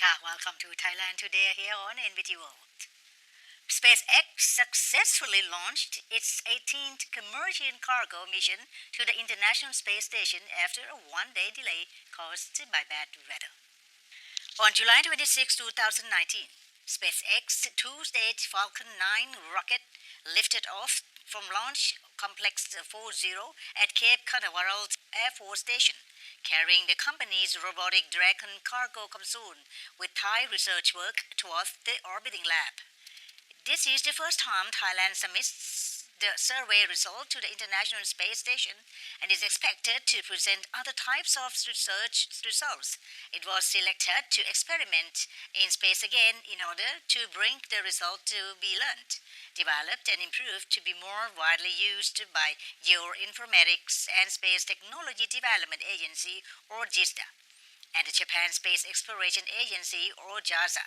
ค่ะ Welcome to Thailand today here on NBT World. SpaceX successfully launched its 18th commercial cargo mission to the International Space Station after a one-day delay caused by bad weather. On July 26, 2019, SpaceX two-stage Falcon 9 rocket lifted off from Launch Complex 40 at Cape Canaveral Air Force Station, carrying the company's robotic Dragon cargo capsule with Thai research work towards the orbiting lab. This is the first time Thailand submits the survey result to the International Space Station and is expected to present other types of research results. It was selected to experiment in space again in order to bring the result to be learned, developed and improved to be more widely used by Informatics and Space Technology Development Agency or GISTDA and the Japan Space Exploration Agency or JAXA.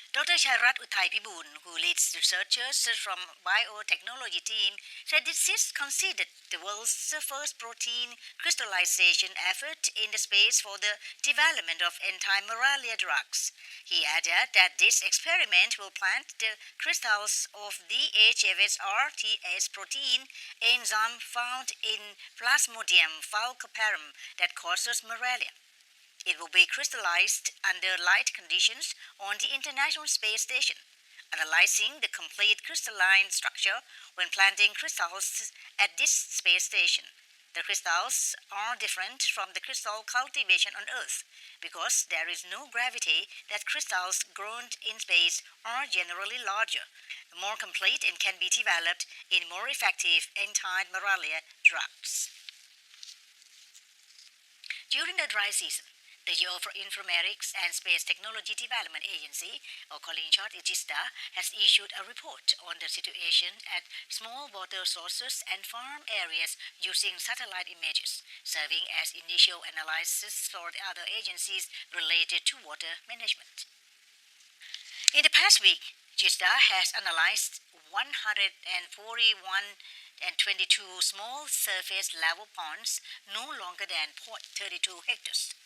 Dr. Chairat Uthai-Pibun, who leads researchers from biotechnology team, said this is considered the world's first protein crystallization effort in the space for the development of anti-malaria drugs. He added that this experiment will plant the crystals of the HFSRTS protein enzyme found in Plasmodium falciparum that causes malaria. It will be crystallized under light conditions on the International Space Station. Analyzing the complete crystalline structure when planting crystals at this space station. The crystals are different from the crystal cultivation on Earth because there is no gravity that crystals grown in space are generally larger, more complete and can be developed in more effective anti-malaria drugs. During the dry season, the Informatics and Space Technology Development Agency, or called in short GISTDA, has issued a report on the situation at small water sources and farm areas using satellite images, serving as initial analysis for the other agencies related to water management. In the past week, GISTDA has analyzed 141 and 22 small surface level ponds no longer than 0.32 hectares.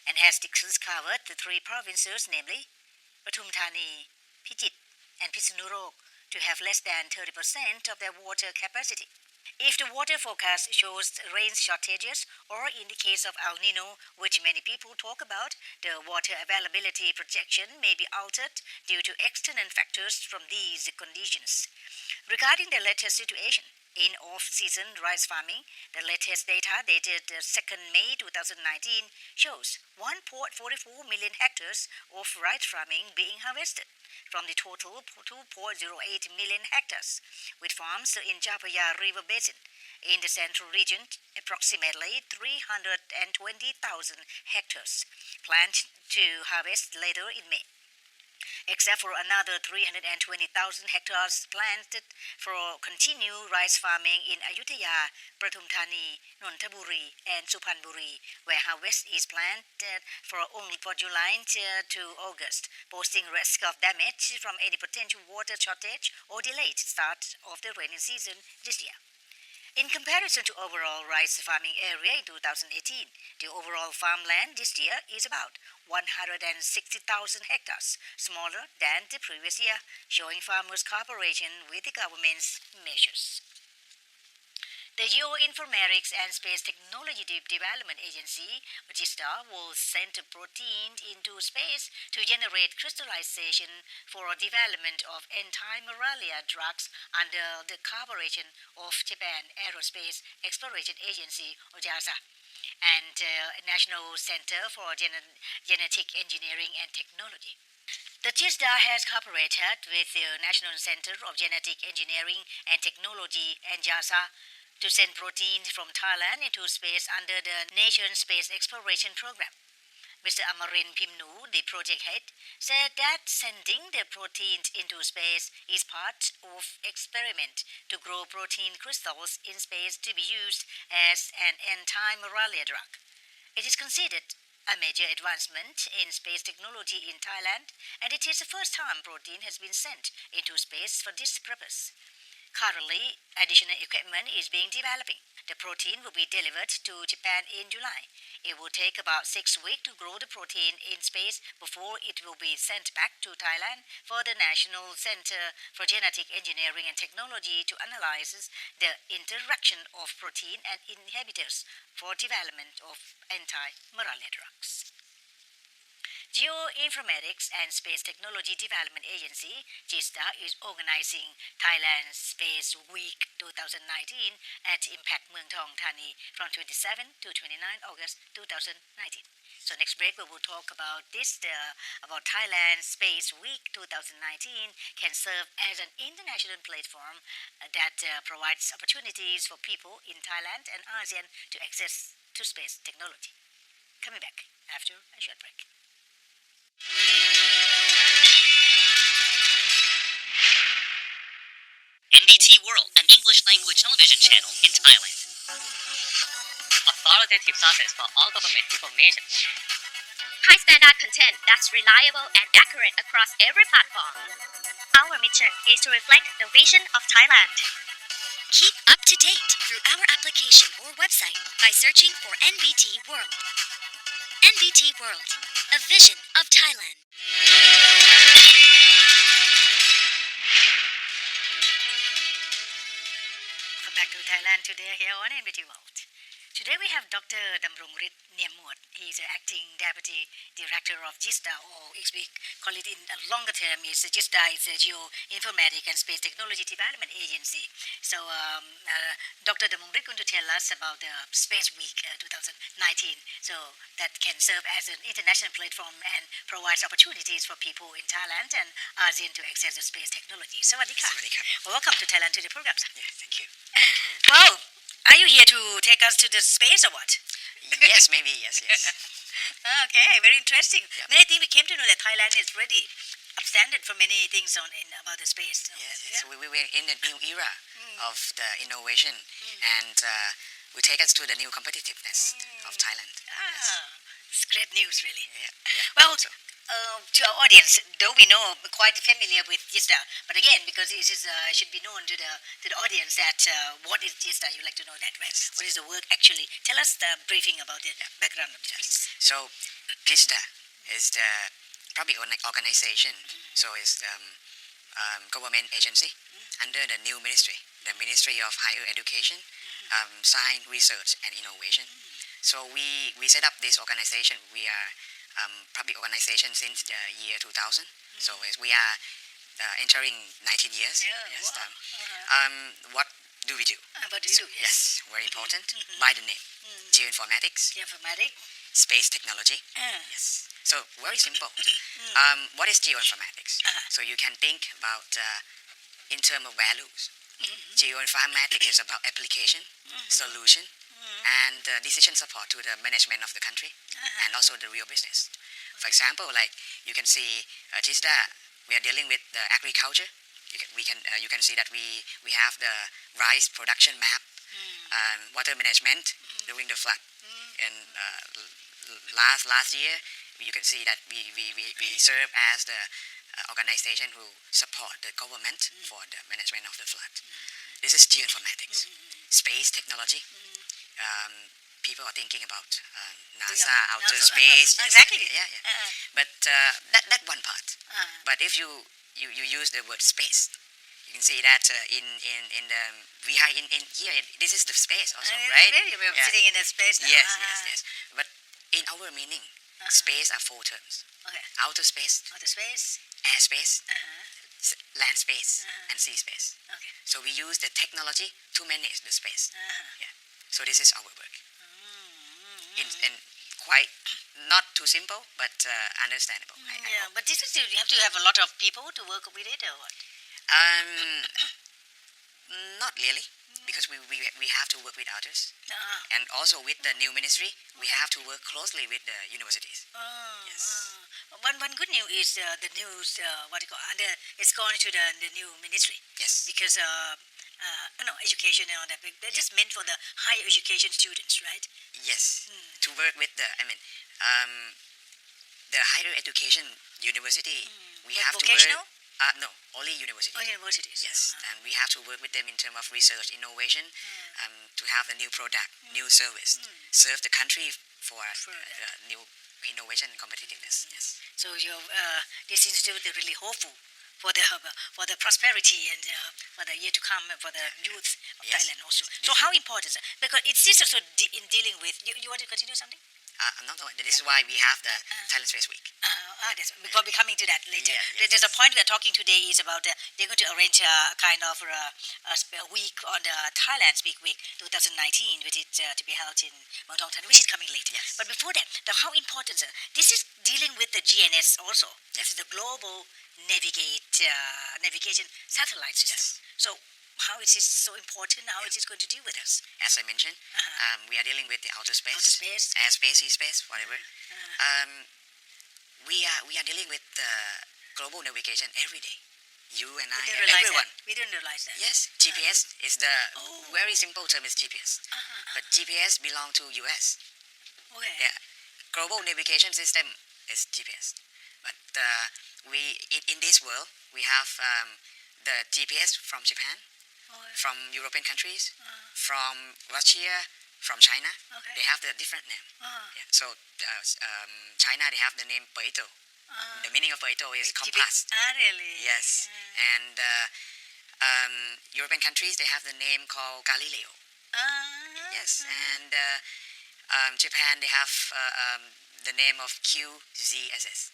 And has discovered the three provinces, namely Pathum Thani, Phichit, and Phitsanulok, to have less than 30% of their water capacity. If the water forecast shows rain shortages, or in the case of El Nino, which many people talk about, the water availability projection may be altered due to external factors from these conditions. Regarding the latter situation, in off-season rice farming, the latest data dated 2nd May 2019 shows 1.44 million hectares of rice farming being harvested from the total 2.08 million hectares, with farms in Chapaya River Basin. In the central region, approximately 320,000 hectares planned to harvest later in May, except for another 320,000 hectares planted for continued rice farming in Ayutthaya, Pathum Thani, Nonthaburi, and Suphanburi, where harvest is planned for only for July to August, posing risk of damage from any potential water shortage or delayed start of the rainy season this year. In comparison to overall rice farming area in 2018, the overall farmland this year is about 160,000 hectares, smaller than the previous year, showing farmers' cooperation with the government's measures. The Informatics and Space Technology Development Agency, GISTDA, will send proteins into space to generate crystallization for development of anti-malaria drugs under the cooperation of Japan Aerospace Exploration Agency, or JAXA, and National Center for Genetic Engineering and Technology. The GISTDA has cooperated with the National Center of Genetic Engineering and Technology and JAXA to send proteins from Thailand into space under the nation's space exploration program. Mr. Amarin Pimnu, the project head, said that sending the proteins into space is part of experiment to grow protein crystals in space to be used as an anti-malaria drug. It is considered a major advancement in space technology in Thailand, and it is the first time protein has been sent into space for this purpose. Currently, additional equipment is being developing. The protein will be delivered to Japan in July. It will take about 6 weeks to grow the protein in space before it will be sent back to Thailand for the National Center for Genetic Engineering and Technology to analyze the interaction of protein and inhibitors for development of anti-malaria drugs. Geoinformatics and Space Technology Development Agency (GISTDA) is organizing Thailand Space Week 2019 at Impact Muang Thong, Thani from 27 to 29 August 2019. So next break we will talk about this, about Thailand Space Week 2019 can serve as an international platform that provides opportunities for people in Thailand and ASEAN to access to space technology. Coming back after a short break. NBT World, an English language television channel in Thailand. Authoritative sources for all government information. High standard content that's reliable and accurate across every platform. Our mission is to reflect the vision of Thailand. Keep up to date through our application or website by searching for NBT World. NBT World, a vision of Thailand. Welcome back to Thailand today here on NBT World. Today we have Dr. Damrongrit Niammuad. He is acting Deputy Director of GISTDA, or as we call it in a longer term, is GISTDA is a Geoinformatics and Space Technology Development Agency. So Dr. Damrongrit is going to tell us about the Space Week 2019. So that can serve as an international platform and provides opportunities for people in Thailand and ASEAN to access the space technology. Sawadee ka. Welcome to Thailand to the program. Yeah, thank you. Well, are you here to take us to the space or what? Yes, maybe, yes. Okay, very interesting. Yep. Many things we came to know that Thailand is ready, upstanding for many things about the space. Yes. So we were in the new era of the innovation, and we take us to the new competitiveness of Thailand. Yes. It's great news, really. Yeah. Well, to our audience, though we know quite familiar with GISTDA, but again, because this is should be known to the audience that what is GISTDA, you like to know that, right? What is the work actually? Tell us the briefing about the background of this. So GISTDA is the public organization. So it's government agency under the new ministry, the Ministry of Higher Education, Science, Research and Innovation. So we set up this organization. We are public organization since the year 2000. So we are entering 19 years. Yes. What do we do? What do you do? Yes, very important. By the name, Geoinformatics, Space Technology. Yes. So very simple. What is geoinformatics? So you can think about in terms of values. Geoinformatics is about application, solution, and decision support to the management of the country and also the real business. For example, like you can see GISTDA, we are dealing with the agriculture. You can see that we have the rice production map, water management during the flood. And last year, you can see that we serve as the organization who support the government for the management of the flood. This is geoinformatics, space technology. People are thinking about NASA, outer space. Exactly. Yeah. But that one part. But if you use the word space, you can see that in the we are in here. This is the space also, right? We're sitting in the space now. Yes. But in our meaning, space are 4 terms. Okay. Outer space, air space, land space, and sea space. Okay. So we use the technology to manage the space. Yeah. So this is our work. And quite not too simple, but understandable. But this is you have to have a lot of people to work with it, or what? Not really, because we have to work with others, and also with the new ministry, we have to work closely with the universities. Yes. One good news is the news. It's gone to the new ministry. Yes. Because education and all that. They're just meant for the higher education students, right? Yes. To work with the higher education university, we have vocational? to work. No, only universities. Oh, universities. Yes, and we have to work with them in terms of research, innovation, to have a new product, new service, serve the country for new innovation and competitiveness. Yes. So this institute is really hopeful for the prosperity and for the year to come, for the youth of Thailand also. So how important is it? Because it's this also in dealing with. You want to continue something? No. This is why we have the Thailand Space Week. We'll be coming to that later. There's a point we are talking today is about they're going to arrange a kind of a week on the Thailand Space Week 2019, which is to be held in Muang, which is coming later. Yes. But before that, how important is it? This is dealing with the GNS also. This is the global navigation satellite system. Yes. So how is this so important? How is this going to deal with us? As I mentioned, we are dealing with the outer space, airspace, sea space, whatever. We are dealing with global navigation every day. You and I, everyone. We didn't realize that. Yes, GPS is the very simple term is GPS, but GPS belong to US. Okay. Yeah, global navigation system is GPS, but we in this world we have the GPS from Japan, from European countries, from Russia, from China. Okay. They have the different name. Yeah. So China, they have the name Paito. The meaning of Paito is compass. Really? Yes. And European countries, they have the name called Galileo. Yes. And Japan, they have the name of QZSS,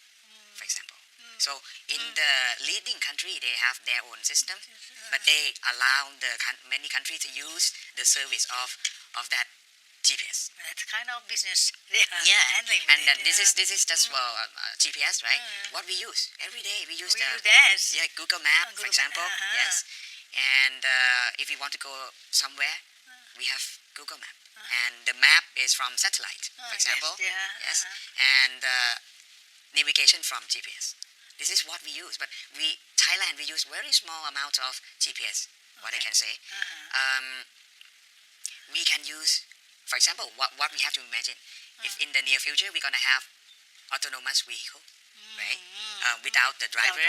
for example. So in the leading country, they have their own system, but they allow many countries to use the service of that GPS. That's kind of business they are handling with and it. this is just GPS, right? What we use every day, we use Google Map, for example. Yes, and if you want to go somewhere, we have Google Map, and the map is from satellite, for example. Yes, and navigation from GPS. This is what we use, but Thailand, we use very small amount of GPS. What I can say, we can use, for example, what we have to imagine. If in the near future we're gonna have autonomous vehicle, right? Without the driver,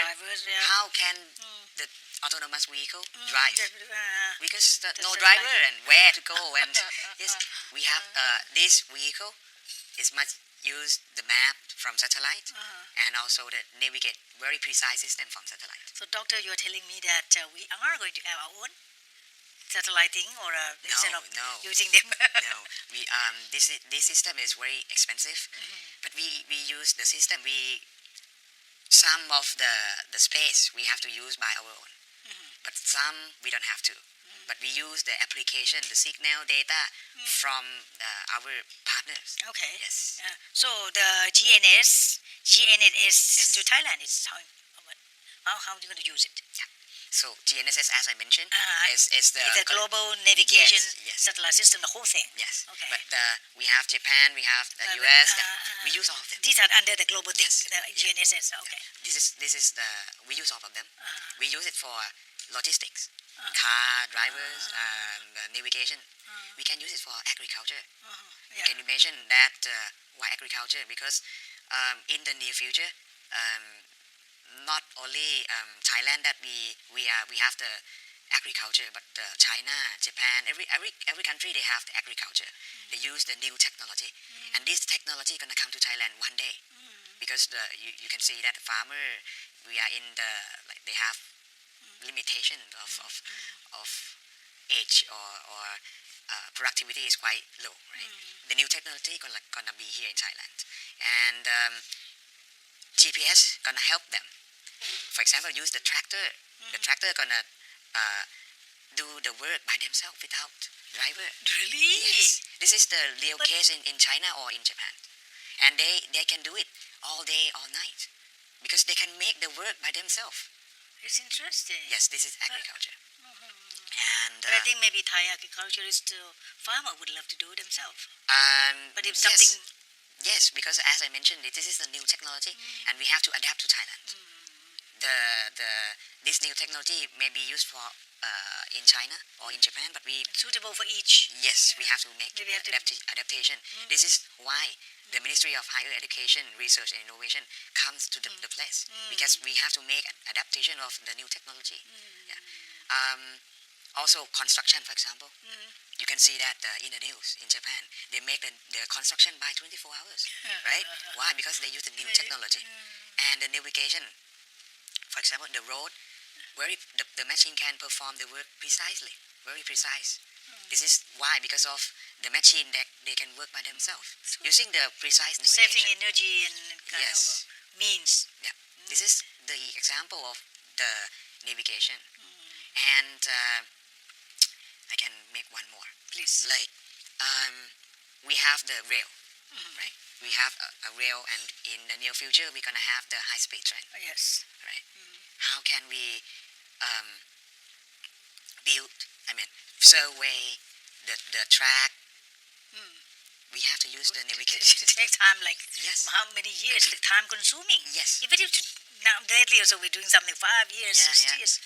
how can the autonomous vehicle drive? Because no driver and where to go, and yes, we have this vehicle is much use the map from satellite and also the navigate very precise system from satellite. So doctor, you're telling me that we are going to have our own satelliting or instead of using them? No, we this system is very expensive, but we use the system. Some of the space we have to use by our own, but some we don't have to. But we use the application, the signal data from our partners. Okay. Yes. So the GNS to Thailand is how are you going to use it? Yeah. So GNSS, as I mentioned, is the global navigation yes. satellite system, the whole thing. Yes. Okay. But we have Japan, we have the US. We use all of them. These are under the global thing, Yes. the GNSS. Okay. Yeah. This is we use all of them. We use it for logistics, car drivers, navigation. We can use it for agriculture. You can imagine that why agriculture, because in the near future, not only Thailand that we have the agriculture, but China, Japan, every country they have the agriculture. They use the new technology, and this technology gonna come to Thailand one day, because you can see that the farmer, we are in they have limitation of age or productivity is quite low, right? The new technology gonna be here in Thailand, and GPS gonna help them. For example, use the tractor. The tractor gonna do the work by themselves without driver. Really? Yes. This is the real case in China or in Japan, and they can do it all day, all night, because they can make the work by themselves. It's interesting. Yes, this is agriculture. And But I think maybe Thai agriculturist farmer would love to do it themselves. But if yes, something... yes, because as I mentioned, this is the new technology, and we have to adapt to Thailand. This new technology may be used for in China or in Japan, but suitable for each. Yes, we have to make adaptation. This is why the Ministry of Higher Education, Research and Innovation comes to the place because we have to make an adaptation of the new technology. Yeah. Also construction, for example. You can see that in the news in Japan. They make the construction by 24 hours, right? Why? Because they use the new technology. And the navigation, for example, the road, the machine can perform the work precisely, very precise. This is why, because of the machine that they can work by themselves using the precise navigation. Saving energy and kind of means. Yeah. This is the example of the navigation. And I can make one more. Please. Like, we have the rail, right? We have a rail, and in the near future, we're gonna have the high-speed train. Yes. Right? How can we survey the track? We have to use the navigation. It takes time, like Yes. how many years? The time consuming. Yes. Even if now lately also we're doing something 5 years, 6 years.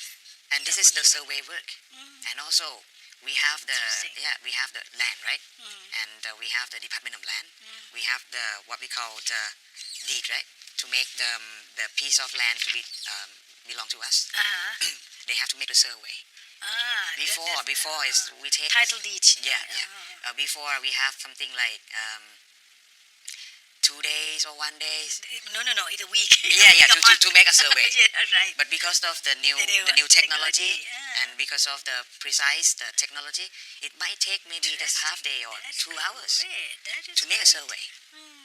And this is the survey work. And also we have the land, right? And we have the Department of Land. We have the what we call the deed, right? To make the piece of land to be belong to us. They have to make the survey. Before is we take title deed. before we have something like 2 days or 1 day. No, it's a week. To make a survey. Right. But because of the new technology and because of the precise technology, it might take maybe just half day or 2 hours to make a survey.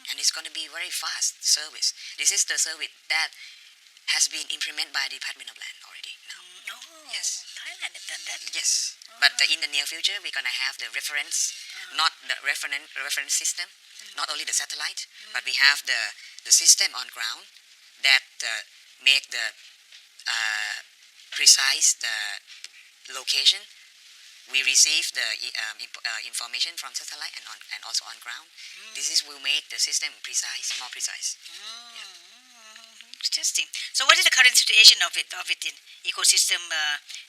And it's going to be very fast service. This is the service that has been implemented by the Department of Land already now. Yes. Thailand have done that. Yes. But in the near future, we're going to have the reference, not the reference system, not only the satellite, but we have the system on ground that make the precise location. We receive the information from satellite and also on ground. This will make the system more precise. Interesting. So what is the current situation of it in ecosystem,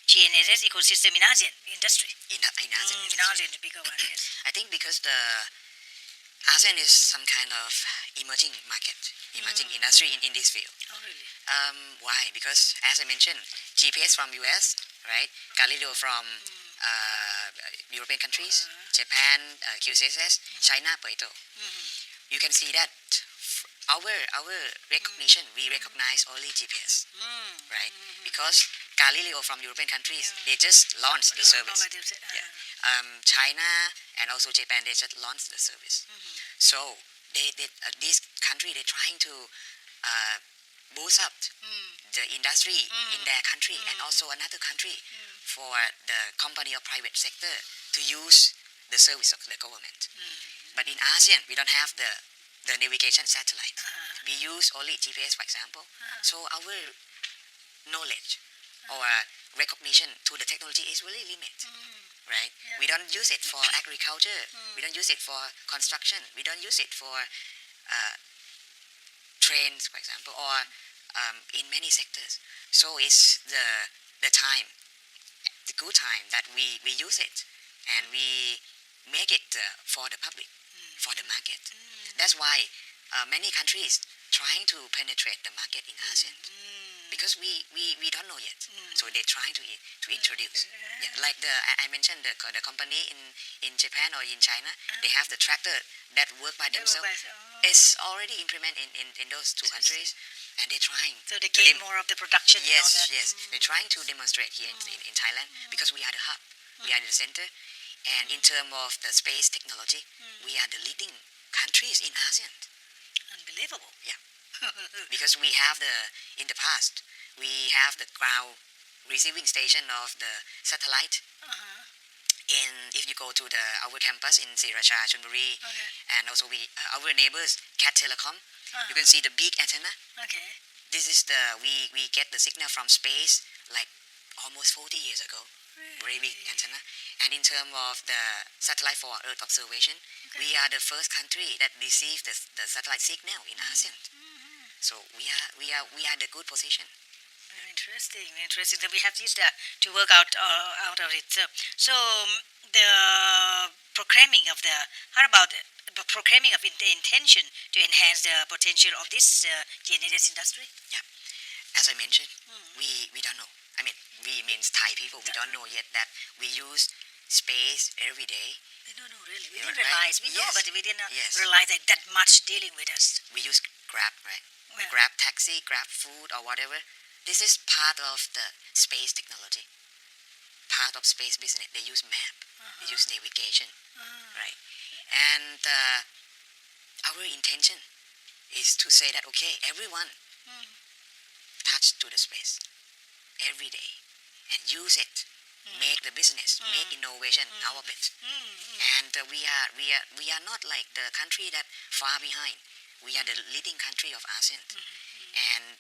GNSS ecosystem in ASEAN industry? In ASEAN industry. In ASEAN, the bigger one, yes. I think because the ASEAN is some kind of emerging market, emerging industry in this field. Oh, really? Why? Because as I mentioned, GPS from US, right? Galileo from European countries, Japan, QCSS, China, Paito. You can see that our recognition, we recognize only GPS, right? Because Galileo from European countries, they just launched the service. China and also Japan, they just launched the service. So this country, they're trying to boost up the industry in their country and also another country for the company or private sector to use the service of the government. But in ASEAN, we don't have the navigation satellite. We use only GPS, for example. So our knowledge or recognition to the technology is really limited, right? We don't use it for agriculture. We don't use it for construction. We don't use it for trains, for example, or in many sectors. So it's the time, the good time that we use it and we make it for the public, for the market. That's why many countries trying to penetrate the market in ASEAN because we don't know yet. So they're trying to introduce. Like I mentioned the company in Japan or in China, they have the tractor that work by themselves. It's already implemented in those two countries, and they're trying. So they gain more of the production. Yes, and all that. yes. They're trying to demonstrate here in Thailand because we are the hub, we are the center, and in terms of the space technology, we are the leading countries in ASEAN. Unbelievable. Yeah. Because we have in the past, we have the ground receiving station of the satellite. If you go to our campus in Sriracha, Chonburi, and also our neighbors, Cat Telecom, you can see the big antenna. Okay. This is we get the signal from space like almost 40 years ago. Very big antenna. And in terms of the satellite for Earth observation, we are the first country that received the satellite signal in ASEAN. So we are the good position. Very interesting. So we have used to work out of it. So the programming of the how about the programming of the intention to enhance the potential of this GNSS industry? Yeah, as I mentioned, we don't know. I mean, we means Thai people. We don't know yet that we use space every day. We don't know really. We Yeah, didn't right? realize. We know, Yes. but we didn't Yes. realize that much dealing with us. We use Grab, right? Yeah. Grab taxi, Grab food, or whatever. This is part of the space technology. Part of space business. They use map. They use navigation, right? And our intention is to say that okay, everyone touch to the space every day and use it. Make the business, make innovation out of it, and we are not like the country that far behind. We are the leading country of ASEAN, and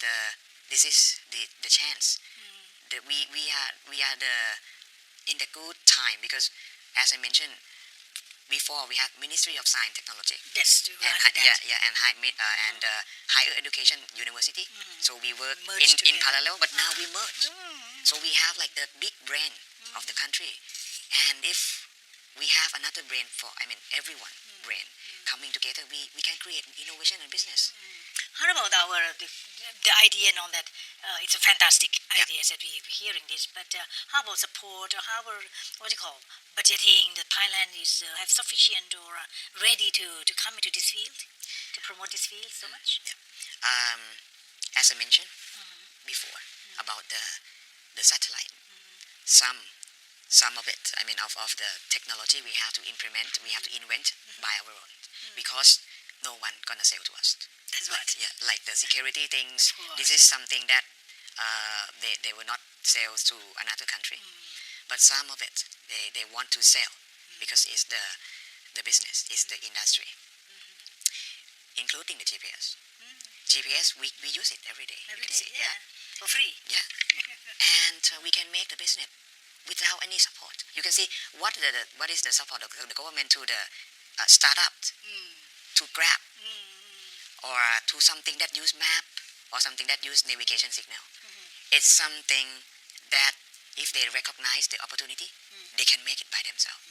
this is the chance that we are the in the good time because, as I mentioned before, we have Ministry of Science and Technology. Yes, to And and higher education university. So we work Merge in together. parallel, but now we merge. So we have like the big brain of the country, and if we have another brain everyone brain coming together, we can create innovation and business. How about the idea and all that? It's a fantastic idea that we're hearing this, but how about support or how are, what do you call, budgeting? The Thailand is have sufficient or ready to come into this field, to promote this field so much? As I mentioned before about the satellite, some of it, of the technology we have to implement, we have to invent by our own, because no one gonna sell to us. That's right. Like the security things. Of course. This is something that they will not sell to another country, but some of it they want to sell because it's the business, it's the industry, including the GPS. GPS we use it every day. Every You can day, see, yeah. For free. Yeah. And we can make the business without any support. You can see what is the support of the government to the startup, to Grab, or to something that use map or something that use navigation signal. It's something that if they recognize the opportunity, they can make it by themselves.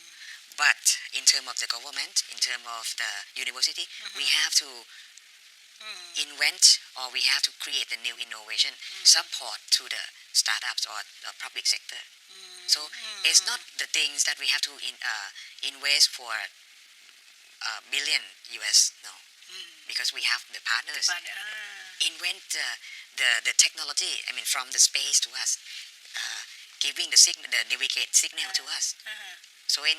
But in terms of the government, in terms of the university, we have to invent, or we have to create a new innovation, support to the startups or the public sector. So it's not the things that we have to invest for billion US, no, because we have the partners. Invent the technology, from the space to us, giving the navigate signal to us. So in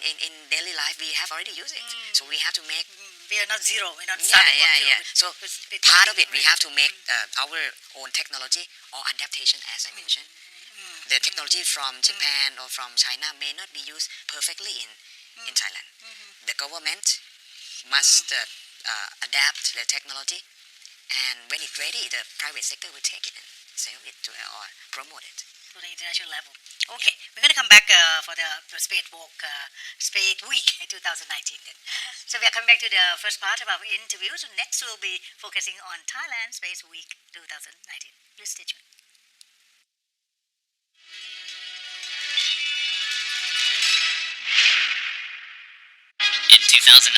daily life we have already used it. So we have to make. We are not zero. We're not starting from zero. So part of it we have to make our own technology or adaptation, as I mentioned. The technology from Japan or from China may not be used perfectly in Thailand. The government must adapt the technology, and when it's ready, the private sector will take it and sell it to or promote it. To the international level. Okay, we're going to come back for the Space Walk, Space Week 2019 then. So we are coming back to the first part of our interview. So next we'll be focusing on Thailand Space Week 2019. Please stay tuned. In 2019,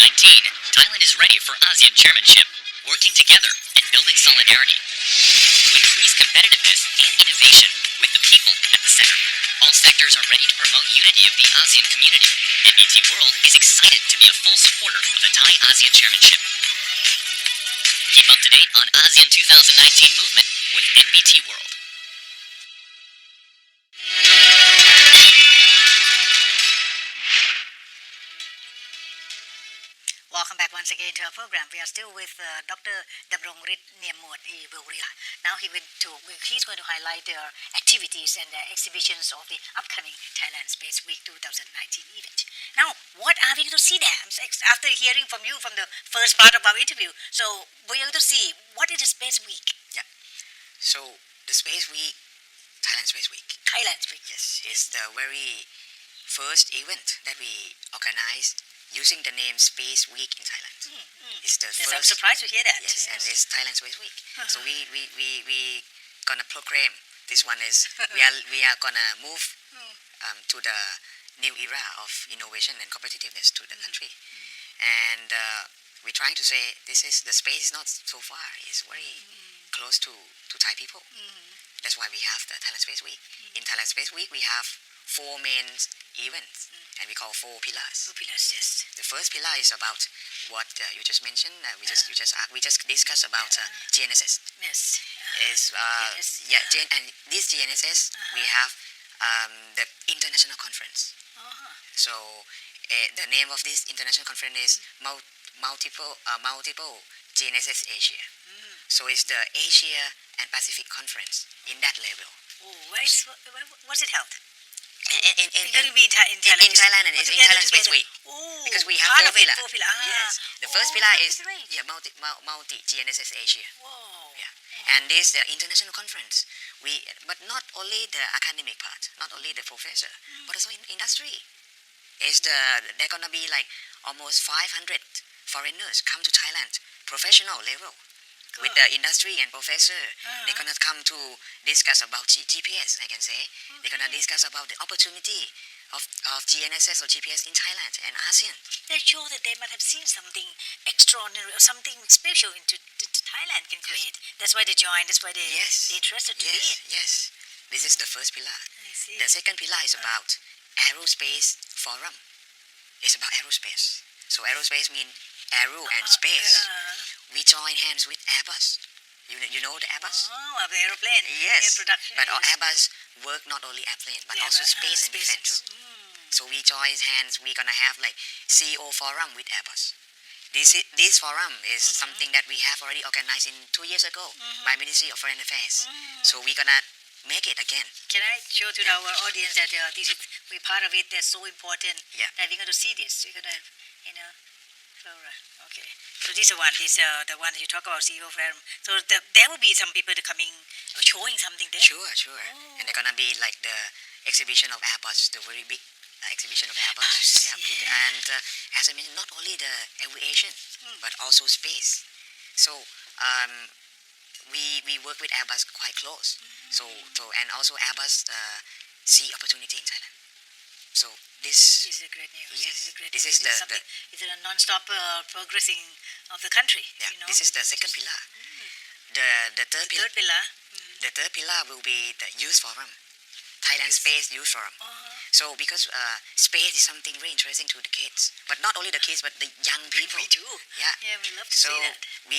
Thailand is ready for ASEAN chairmanship, working together and building solidarity to increase competitiveness and innovation with the people at the center. All sectors are ready to promote unity of the ASEAN community. NBT World is excited to be a full supporter of the Thai ASEAN chairmanship. Keep up to date on ASEAN 2019 movement with NBT World. Welcome back once again to our program. We are still with Dr. Damrongrit Niammuad. Now he's going to highlight the activities and the exhibitions of the upcoming Thailand Space Week 2019 event. Now, what are we going to see there? After hearing from you from the first part of our interview, so we're going to see what is the Space Week. Yeah. So the Space Week, Thailand Space Week. Thailand Space. Yes, it's the very first event that we organized using the name Space Week in Thailand. It's the Yes, I'm first. surprised to hear that. Yes, and it's Thailand Space Week. So we gonna proclaim this one is we are gonna move to the new era of innovation and competitiveness to the country. And we're trying to say this is the space is not so far. It's very close to Thai people. That's why we have the Thailand Space Week. In Thailand Space Week, we have 4 main events, and we call 4 pillars. 4 pillars, yes. The first pillar is about what you just mentioned. We just discussed about GNSS. Yes. Is and this GNSS we have the international conference. So the name of this international conference is multiple GNSS Asia. So it's the Asia and Pacific Conference in that level. Oh, what's it held? In Thailand. In Thailand and in Thailand Space Week. Oh, because we have 4 pillars. 4 pillars. Yes. The first pillar is great. multi GNSS Asia. Whoa. Yeah. And this the international conference. But not only the academic part, not only the professor, but also in industry. They're gonna be like almost 500 foreigners come to Thailand, professional level. Cool. With the industry and professor, they're gonna come to discuss about GPS. I can say they're gonna discuss about the opportunity of GNSS or GPS in Thailand and ASEAN. They're sure that they might have seen something extraordinary or something special into Thailand can create. That's why they joined. That's why they're interested to be in. Yes. This is the first pillar. I see. The second pillar is about aerospace forum. It's about aerospace. So aerospace means aero and space. We join hands with Airbus. You know the Airbus? Oh, the aeroplane. Yes. Air production. But Airbus work not only airplane, but also space and defense. So we join hands. We're gonna have like CEO forum with Airbus. This forum is something that we have already organized in 2 years ago by Ministry of Foreign Affairs. So we're gonna make it again. Can I show to our audience that this is we part of it? That's so important. Yeah. That we're going to see this. We're going to, okay. So this is one. This the one that you talk about CEO forum. So there will be some people coming, showing something there. Sure. And they're gonna be like the exhibition of Airbus, the very big exhibition of Airbus. And as I mentioned, not only the aviation, but also space. So we work with Airbus quite close. So and also Airbus see opportunity in Thailand. So this is a great news. Yes, this is it's a non-stop progressing of the country. Yeah, this is the second pillar. The third pillar. The third pillar will be the youth forum, Thailand Space Youth Forum. So because space is something very interesting to the kids, but not only the kids, but the young people. We do. Yeah, we love to see that. So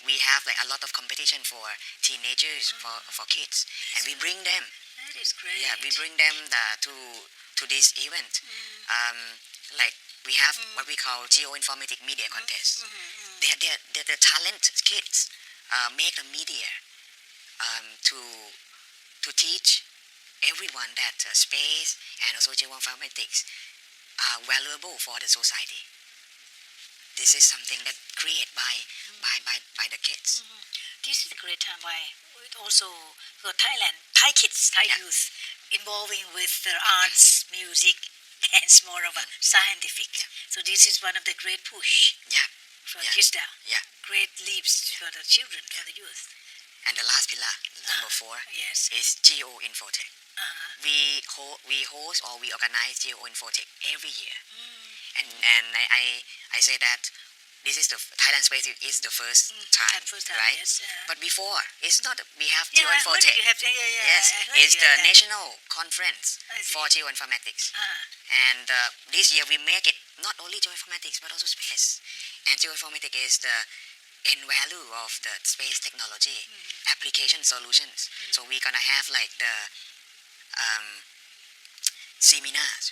we have like a lot of competition for teenagers, for kids, and we bring them. That is great. Yeah, we bring them to this event. Like we have what we call Geoinformatic Media Contest. The talent kids make a media to teach everyone that space and also geoinformatics are valuable for the society. This is something that created by the kids. This is a great time why also for Thai kids, Thai youth involving with their arts, music, dance, more of a scientific. So this is one of the great push for GISTDA. Great leaps for the children, for the youth. And the last pillar, number 4, is Geo-Infotech. We host or we organize Geo-Infotech every year. And I say that this is the Thailand Space is the first time, right? Yes, but before, it's not. We have Geo-Infotech. Yes, it's the national conference for geoinformatics. And this year we make it not only geoinformatics but also space. And geoinformatics is the end value of the space technology, application solutions. So we're gonna have like the seminars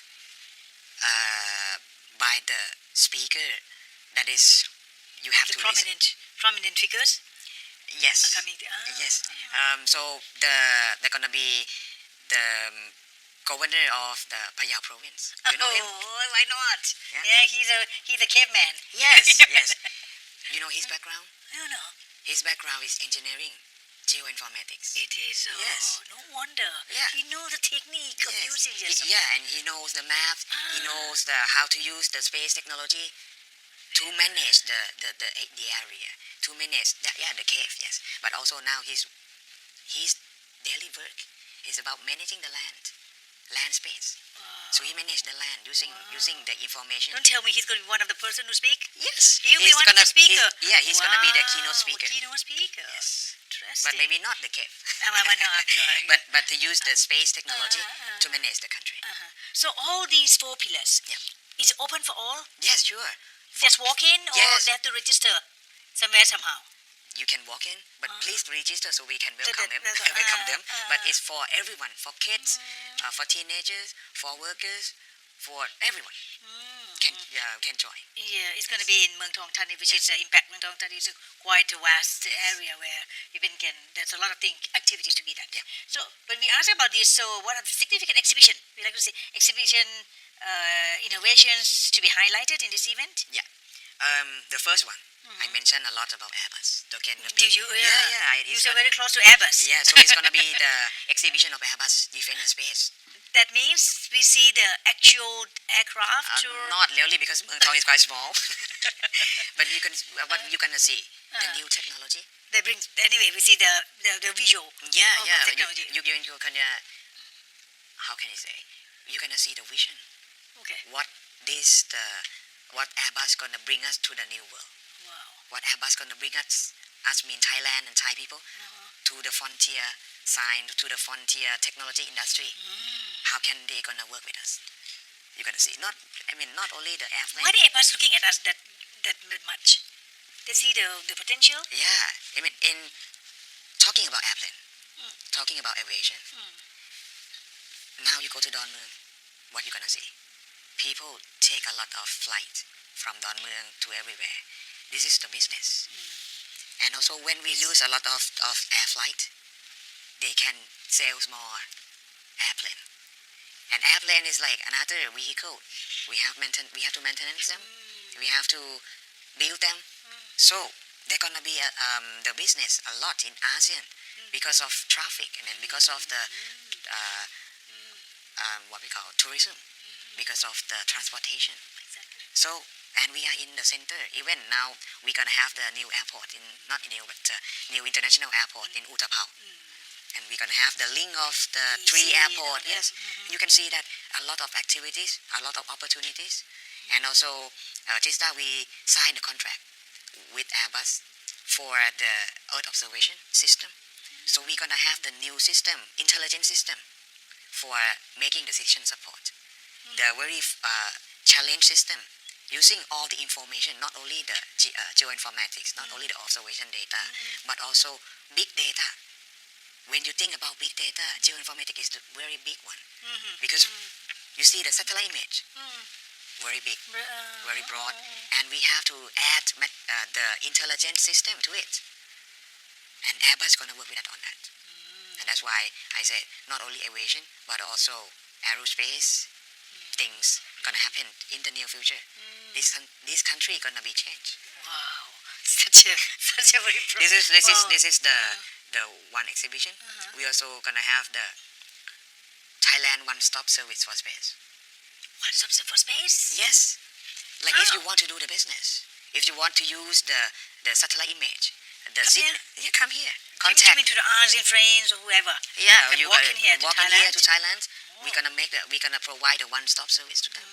by the speaker. That is, you have the to prominent figures. Yes. Coming. Yes. So they're gonna be the governor of the Payao province. You know him? Oh, why not? Yeah, he's a caveman. Yes. You know his background? I don't know. His background is engineering, geoinformatics. It is. Yes. No wonder. Yeah. He knows the technique of using it. Yeah, and he knows the math. He knows how to use the space technology to manage the area, to manage the cave, yes. But also now his daily work is about managing the land space. So he managed the land using the information. Don't tell me he's going to be one of the person who speak. Yes, He'll be one of the speaker. He's gonna be the keynote speaker. Keynote speaker. Yes. Interesting. But maybe not the cave. but to use the space technology to manage the country. So all these 4 pillars. Yeah. Is it open for all? Yes, sure. Just walk in, or Yes. they have to register somewhere somehow. You can walk in, but please register so we can So welcome them. that- welcome them. But it's for everyone, for kids, for teenagers, for workers, for everyone. Can join. Yeah, it's going to be in Muang Thong Thani, which is Impact Muang Thong Thani. It's quite a vast area where even there's a lot of activities to be done. Yeah. So when we ask about this, so what are the significant exhibition? We like to say exhibition innovations to be highlighted in this event. Yeah. The first one, I mentioned a lot about Airbus. Do you? Yeah. You're so very close to Airbus. Yeah, so it's going to be the exhibition of Airbus Defence and Space. That means we see the actual aircraft. Not really, because Muang Thong is quite small. But what you can see the new technology. They bring anyway. We see the visual. Yeah. The technology. You can how can I say? You're gonna see the vision. Okay. What Airbus gonna bring us to the new world. Wow. What Airbus gonna bring us mean Thailand and Thai people, to the frontier sign, to the frontier technology industry. How can they gonna work with us? You're gonna see. Not only the airplane. Why are Airbus looking at us that much? They see the potential. Yeah, in talking about airplane, talking about aviation. Now you go to Don Muang, what you gonna see? People take a lot of flight from Don Muang to everywhere. This is the business. And also when we use a lot of air flight, they can sell more airplane. And airplane is like another vehicle. We have to maintain them. We have to build them. So they're gonna be the business a lot in ASEAN because of traffic. Because of the what we call tourism, because of the transportation. Exactly. So, and we are in the center. Even now, we're gonna have the new airport new international airport in Utapao. And we're gonna have the link of the three airport. Yes, you can see that a lot of activities, a lot of opportunities, and also GISTDA we signed the contract with Airbus for the Earth observation system. So we're gonna have the new system, intelligent system, for making decision support. The very challenge system, using all the information, not only the geoinformatics, not only the observation data, but also big data. When you think about big data, geoinformatics is the very big one. Because you see the satellite image, very big, very broad, and we have to add the intelligence system to it. And Airbus is going to work with on that. And that's why I said not only aviation, but also aerospace things going to happen in the near future. This country going to be changed. Wow, such a very This is the one exhibition. We also going to have the Thailand one-stop service for space. One-stop for space? Yes. Like if you want to do the business, if you want to use the satellite image, come here. Contact. Come into the ASEAN friends or whoever. Yeah, you walk in here to Thailand. We're gonna provide a one-stop service to them.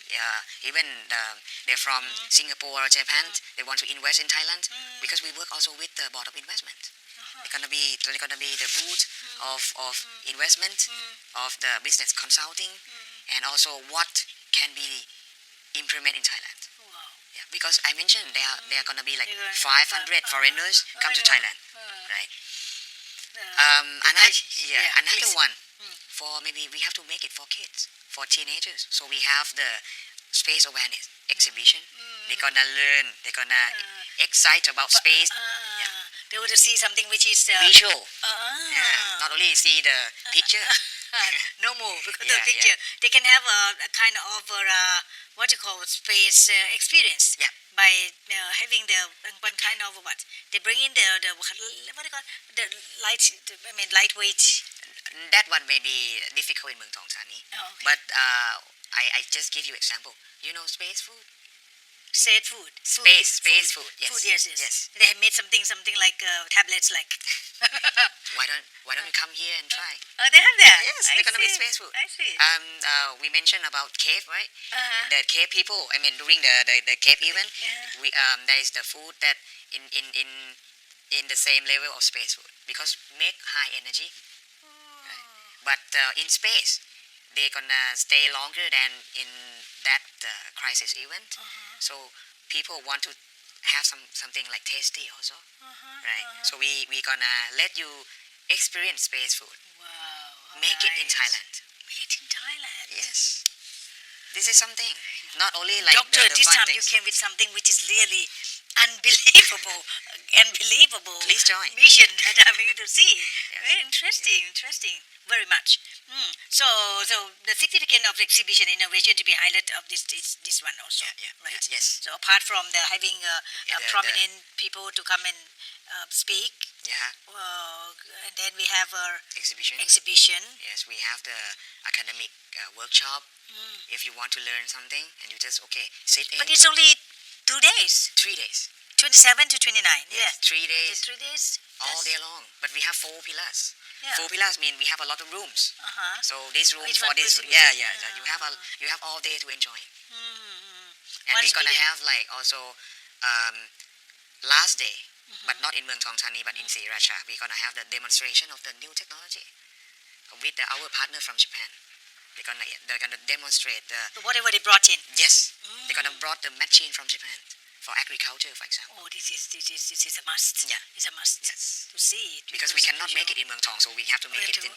Yeah, even they're from Singapore or Japan. They want to invest in Thailand because we work also with the Board of Investment. They're gonna be the root of investment, of the business consulting, and also what can be implemented in Thailand. Yeah, because I mentioned they are gonna be like 500 foreigners come to Thailand, right? Another one for maybe we have to make it for kids, for teenagers. So we have the space awareness exhibition. They're gonna learn. They're gonna excite about space. They want to see something which is visual. Not only see the picture. No more because the picture. They can have a kind of what you call space experience. Yeah. By having the one kind of what they bring in the what do you call the lightweight. That one may be difficult in Muang Thong, Thani. Oh, okay. But I just give you example. You know space food. Said food. Space food. Yes. Food. Yes. They have made something like tablets like. Why don't you come here and try? Oh, they have that. Yes, they're gonna be space food. I see. We mentioned about cave, right? Uh-huh. The cave people. I mean, during the cave event, Yeah. there is the food that in the same level of space food because make high energy. Right? But in space, they're gonna stay longer than in that crisis event. So people want to have something like tasty also, right? So we gonna let you experience space food. Wow. Make it in Thailand. Made in Thailand. Yes, this is something. Not only like Doctor, the this fun time things. you came with something which is really unbelievable Please join. mission that I'm going to see. Yes. Very interesting, very much. So the significance of the exhibition innovation to be highlighted of this one also, right? Yes. So apart from the having the- prominent people to come and speak, Yeah. and then we have our Exhibition. Yes, we have the academic workshop. If you want to learn something and you just sit in. But it's only 2 days, 3 days. 27 to 29. Yes, 3 days. Just 3 days. All Yes. day long. But we have 4 pillars. Yeah. 4 pillars mean we have a lot of rooms. So this room Each for one this, person yeah, is- you have all day to enjoy. And Once we're gonna we get- have like also last day, but not in Muang Thani, but in Sriracha. We're gonna have the demonstration of the new technology with our partner from Japan. They're gonna demonstrate the whatever they brought in. yes. They're gonna brought the machine from Japan for agriculture, for example. Oh, this is a must. Yeah. It's a must. Yes. To see it Because we cannot make it in Muang Thong, so we have to make it in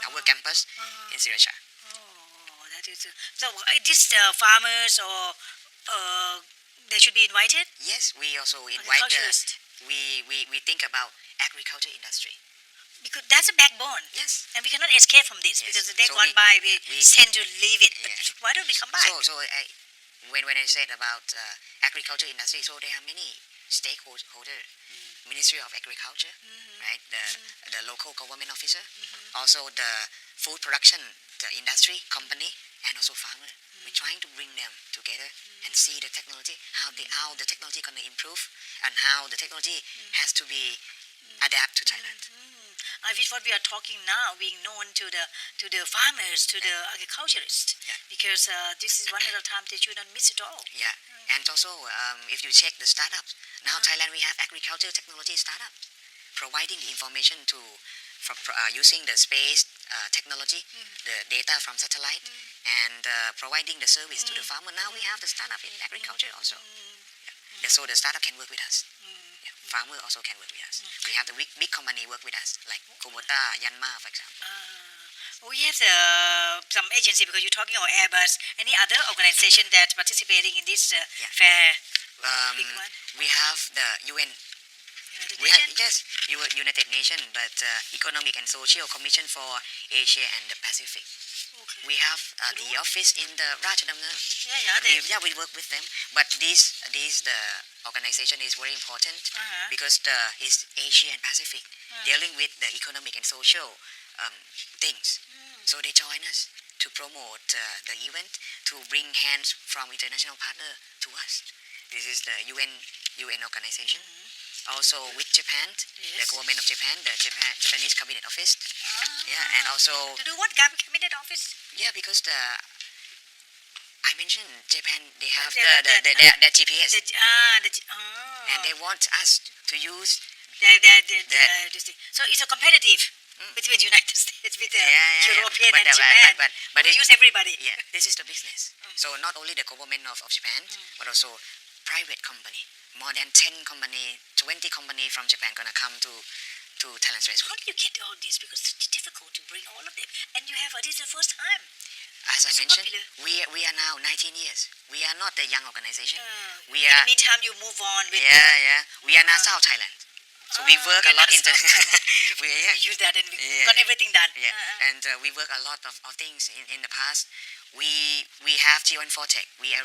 our campus in Sriracha. Oh, that is so. This farmers or they should be invited. Yes, we also invite Agriculturist. we think about agriculture industry. Because that's a backbone. Yes. And we cannot escape from this Yes. because the day So gone by we we- tend to leave it. But Yeah. why don't we come back? So when I said about agriculture industry, so there are many stakeholder, Ministry of Agriculture, right? The local government officer, also the food production, the industry company, and also farmer. We're trying to bring them together and see the technology, how the technology gonna improve, and how the technology has to be adapt to Thailand. I wish what we are talking now being known to the farmers, to the agriculturists, Yeah. because this is one of the times they should not miss at all. Yeah, and also if you check the startups, now Thailand we have agriculture technology startups providing the information using the space technology, the data from satellite, and providing the service to the farmer. Now we have the startup in agriculture also. Yeah. So the startup can work with us. Yeah. Farmer also can work with us. We have the big company work with us, like Kubota, Yanmar, for example. We have some agency because you're talking about Airbus. Any other organization that's participating in this fair? Big one? We have the UN. United We have, Nations? yes, United Nations, but Economic and Social Commission for Asia and the Pacific. Okay. We have the office in the Rajadamnern. Yeah. We work with them. But the organization is very important because it's Asia and Pacific, dealing with the economic and social things. So they join us to promote the event, to bring hands from international partner to us. This is the UN organization. Also with Japan, the government of Japan, the Japanese Cabinet Office. Yeah, and also To do what? Cabinet office? because I mentioned Japan, they have The GPS, and they want us to use. this thing. So it's a competitive between United States with the European and Japan. But we use everybody. Yeah, this is the business. So not only the government of Japan, but also private company. More than 10 company, 20 company from Japan gonna come to Thailand Space How Week. do you get all this? Because it's difficult to bring all of them. And you have this is the first time. As I So mentioned, popular. we are now 19 years. We are not a young organization. We In are the meantime, you move on with we are now South Thailand. So we work a lot into we use that and we Yeah. got everything done. Yeah, and we work a lot of things in the past. We have G14 Tech. We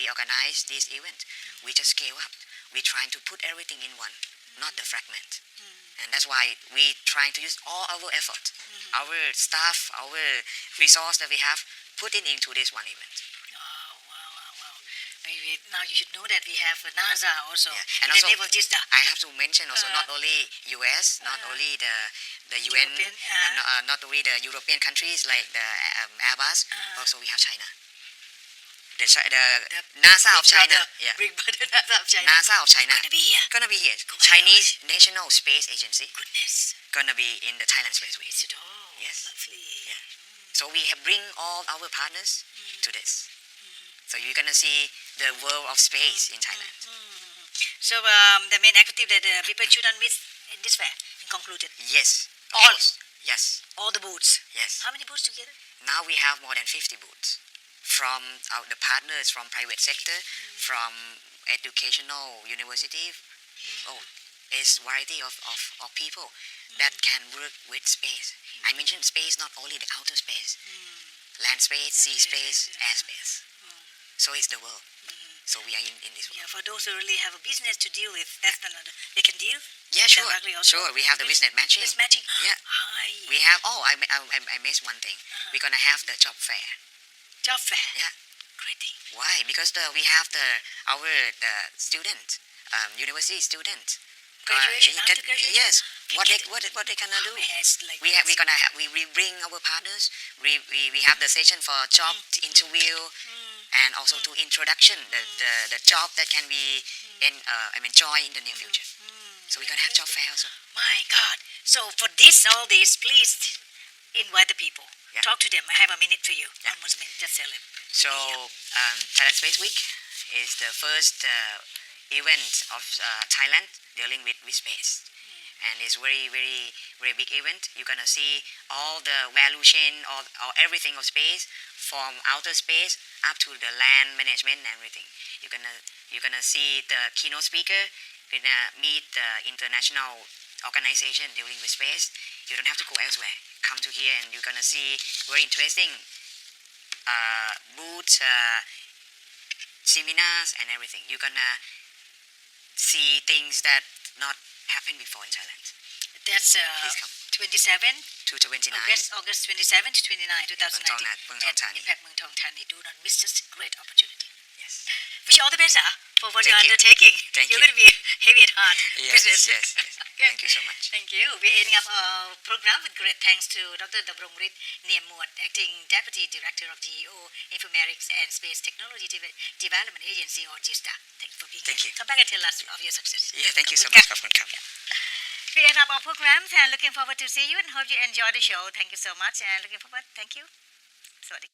organize this event. We just scale up. We're trying to put everything in one, not the fragment. And that's why we trying to use all our effort, our staff, our resource that we have, put it into this one event. Wow. Maybe now you should know that we have NASA also, yeah. And the also, naval GISTDA. I have to mention also not only US, not only the UN, European, not only the European countries like the Airbus, also we have China. The NASA of China, yeah. Big brother NASA of China. NASA of China. Gonna be here. Oh Chinese National Space Agency. Goodness. Gonna be in the Thailand Space Week. It's it all. Yes. Lovely. Yeah. So we have bring all our partners to this. So you're gonna see the world of space in Thailand. So the main activity that people shouldn't miss in this fair, in conclusion. Yes. of All. course. Yes. All the booths. Yes. How many booths together? Now we have more than 50 booths from the partners from private sector, from educational university. Oh, it's variety of people that can work with space. I mentioned space, not only the outer space, land space, sea space, air space. So it's the world. So we are in this world. Yeah, for those who really have a business to deal with, that's another. They can deal. Yeah, sure. directly also. Sure, we have the business matching. Business matching. Yeah. Aye. We have. Oh, I missed one thing. We're gonna have the job fair. Job fair. Yeah. Great thing. Why? Because we have our student, university student. Graduation, after graduation? Yes. What Get- they gonna do? Yes, like We bring our partners. We have the session for job interview, and also to introduction the job that can be join in the near future. So we're gonna have job fair also. My God. So for all this, please invite the people. Yeah. Talk to them. I have a minute for you. Yeah. Almost a minute. Just tell them. So Thailand Space Week is the first event of Thailand dealing with space. And it's very, very, very big event. You're gonna see all the value chain or everything of space, from outer space up to the land management and everything. You're gonna see the keynote speaker. You're gonna meet the international organization dealing with space. You don't have to go elsewhere. Come to here and you're gonna see very interesting booths, seminars and everything. You're gonna see things that not happened before in Thailand. That's Please come. 27 To 29. August 27 to 29, 2019. Muang Thani. Impact Muang Thong Thani. Do not miss this great opportunity. Yes. Wish you all the best for what Thank you're you. undertaking. Thank You're you. going to be heavy at heart Yes, business. yes. Okay. Thank you so much. Thank you. We're ending up our program with great thanks to Dr. Damrongrit Niammuad, Acting Deputy Director of GEO, Informatics and Space Technology Development Agency, or GISTDA. Thank you for being Thank here. you. Come back and tell us of your success. Yeah, thank you so Okay. much for coming. We end up our programs and looking forward to see you and hope you enjoy the show. Thank you so much and looking forward. Thank you. Sawadee.